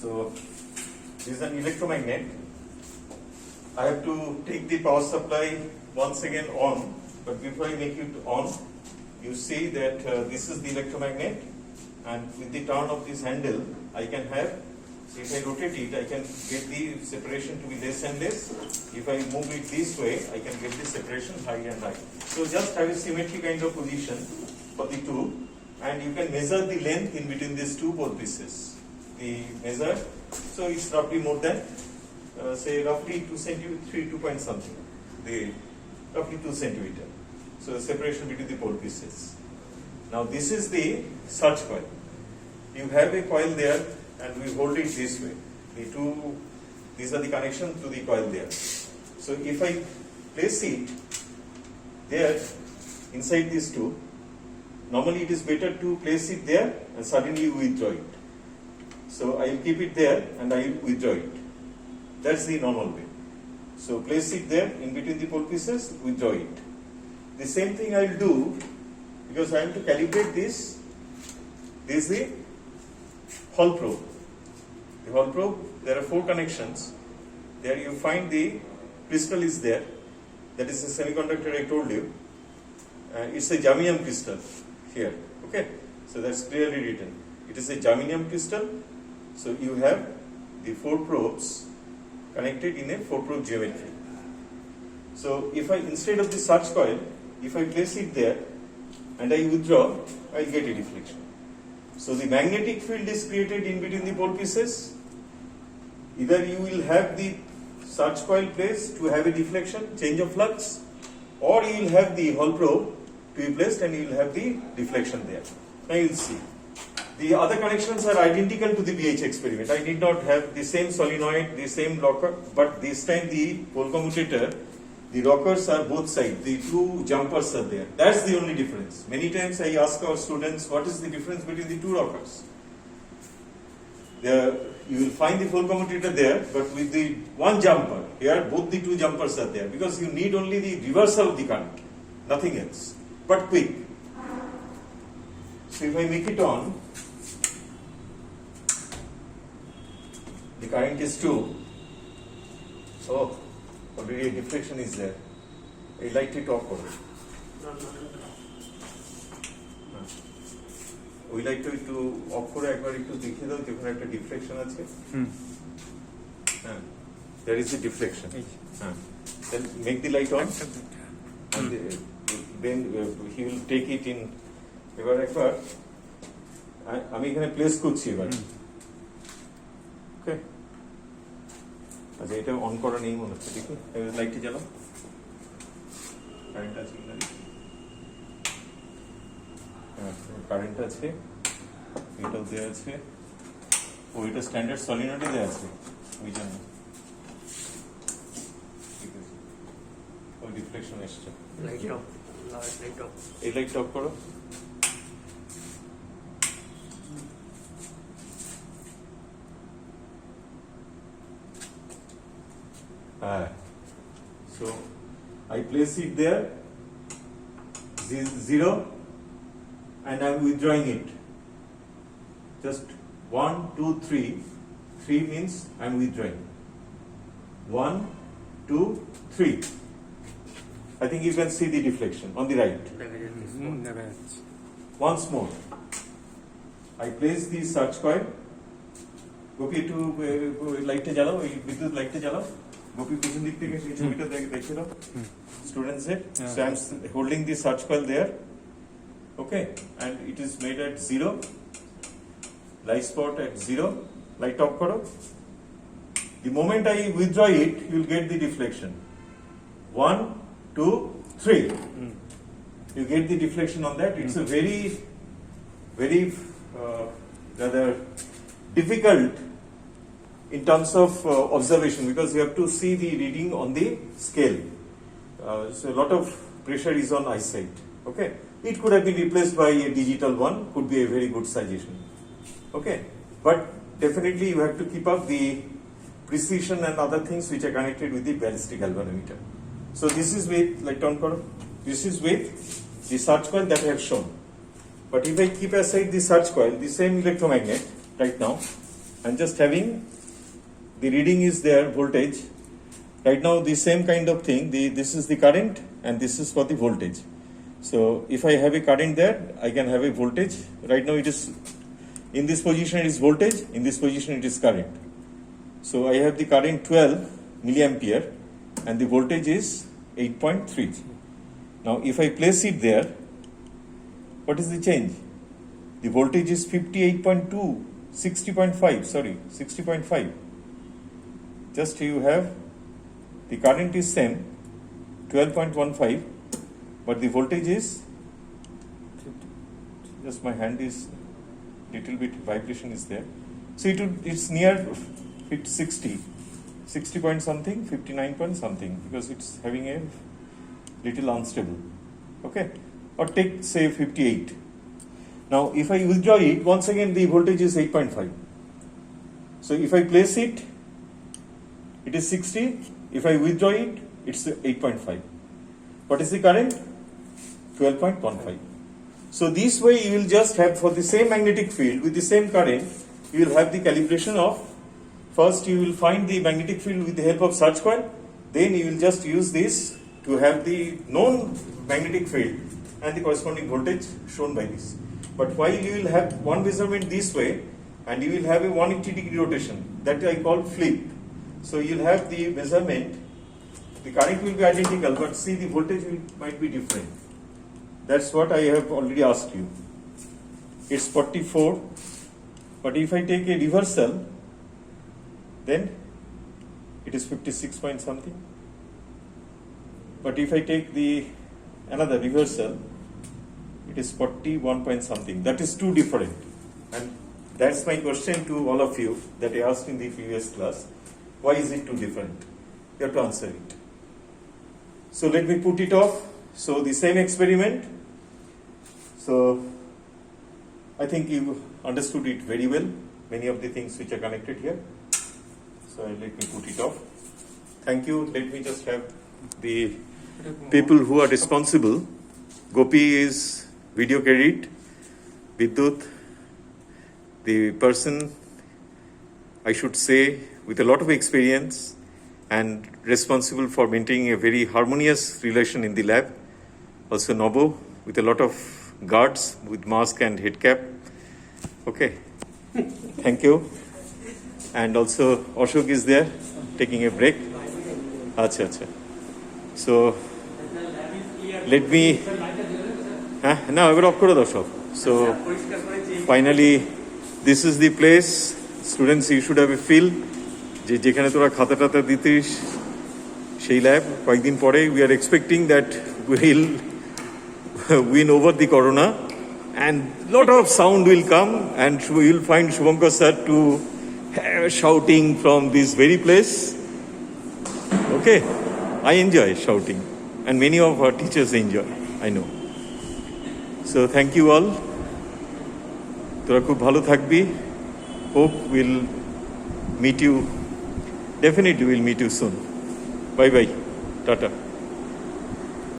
So this is an electromagnet. I have to take the power supply once again on, but before I make it on, you see that this is the electromagnet, and with the turn of this handle, I can have, if I rotate it, I can get the separation to be less and less. If I move it this way, I can get the separation high and high. So just have a symmetry kind of position for the two, and you can measure the length in between these two pole pieces. The measure, so it's roughly more than, say roughly 2 centimeter, 2 point something, roughly 2 centimeter. So the separation between the pole pieces. Now this is the search coil. You have a coil there, and we hold it this way. These are the connections to the coil there. So if I place it there inside these two, normally it is better to place it there and suddenly you withdraw it. So I will keep it there and I will withdraw it. That's the normal way. So place it there in between the pole pieces, withdraw it. The same thing I will do because I am to calibrate this. This is the Hall probe. The Hall probe, there are 4 connections. There you find the crystal is there. That is the semiconductor I told you. It's a germanium crystal here. Okay, so that's clearly written. It is a germanium crystal. So you have the 4 probes connected in a 4-probe geometry. So if I, instead of the search coil, if I place it there and I withdraw, I will get a deflection. So the magnetic field is created in between the pole pieces. Either you will have the search coil placed to have a deflection, change of flux, or you will have the Hall probe to be placed and you will have the deflection there. Now you will see. The other connections are identical to the BH experiment. I did not have the same solenoid, the same rocker, but this time the pole commutator, the rockers are both sides, the 2 jumpers are there. That's the only difference. Many times I ask our students, what is the difference between the 2 rockers? There, you will find the pole commutator there, but with the 1 jumper, here both the 2 jumpers are there, because you need only the reversal of the current, nothing else, but quick. So if I make it on, the current is 2. So already a deflection is there. I like it off for it. We like to off করে একবার একটু দেখিয়ে দাও যেখানে একটা deflection আছে। There is a deflection. Then make the light on. And then he will take it in. এবার একবার আমি এখানে প্লেস করছি এবার। ওকে, আচ্ছা এটা অন করা নেই মনে হচ্ছে, ঠিক আছে? লাইটটা জ্বালাও, কারেন্ট আছে কিনা? হ্যাঁ, কারেন্ট আছে, এটাও দেওয়া আছে, ওইটা স্ট্যান্ডার্ড সলিনয়েডে দেওয়া আছে, ওই জন্য ঠিক আছে। ওই ডিফ্লেকশন এসছে। এই লাইট অফ করো। So I place it there, 0, and I am withdrawing it. Just 1, 2, 3. 3 means I am withdrawing. 1, 2, 3. I think you can see the deflection on the right. Once more, I place the search coil. Gopi, to light to jalao, বিদ্যুৎ light to jalao. Gopi, পিছন দিক থেকে এই ছবিটা দেখে দাও students এর। So I am holding the search coil there, okay, and it is made at 0, light spot at 0, light off karo. The moment I withdraw it, you will get the deflection. 1, 2, 3. You get the deflection on that. It's a very rather difficult in terms of observation, because you have to see the reading on the scale. So a lot of pressure is on eyesight. Okay, it could have been replaced by a digital one, could be a very good suggestion. Okay, but definitely you have to keep up the precision and other things which are connected with the ballistic galvanometer. So this is with, like turn karo, this is with the search coil that I have shown. But if I keep aside the search coil, the same electromagnet right now, I'm just having the reading is there, voltage. Right now, the same kind of thing, this is the current and this is for the voltage. So if I have a current there, I can have a voltage. Right now it is, in this position it is voltage, in this position it is current. So I have the current 12 milliampere and the voltage is 8.3. Now if I place it there, what is the change? The voltage is 58.2, 60.5, sorry, 60.5. Just you have, the current is same, 12.15, but the voltage is, just my hand is, little bit vibration is there. So it's near 60 point something, 59 point something, because it's having a little unstable. Okay, or take say 58. Now if I withdraw it, once again the voltage is 8.5. So if I place it, it is 60. If I withdraw it, it's 8.5. What is the current? 12.15. So this way you will just have, for the same magnetic field with the same current, you will have the calibration of, first you will find the magnetic field with the help of search coil, then you will just use this to have the known magnetic field and the corresponding voltage shown by this. But while you will have one measurement this way and you will have a 180 degree rotation, that I call flip. So you will have the measurement, the current will be identical, but see the voltage might be different. That's what I have already asked you. It's 44, but if I take a reversal, then it is 56 point something. But if I take the another reversal, it is 41 point something. That is too different. And that's my question to all of you that I asked in the previous class. Why is it too different? You have to answer it. So let me put it off. So the same experiment. So I think you understood it very well, many of the things which are connected here. So let me put it off. Thank you. Let me just have the people who are responsible. Gopi is video credit, Vidyut, the person, I should say, with a lot of experience and responsible for maintaining a very harmonious relation in the lab. Also Nobo, with a lot of guards with mask and head cap. Okay, thank you. And also Ashok is there taking a break. Acha, acha. So let me now off kore daw sob. So finally this is the place. Students, you should have a feel যে যেখানে তোরা খাতা টাতা দিতিস সেই lab কয়েকদিন পরে we are expecting that we'll win over the corona and lot of sound will come and we will find Shubhankar sir to shouting from this very place. Okay, I enjoy shouting and many of our teachers enjoy, I know. So thank you all. তোরা খুব ভালো থাকবি. Hope we'll meet you. Definitely we'll meet you soon. Bye bye. Tata.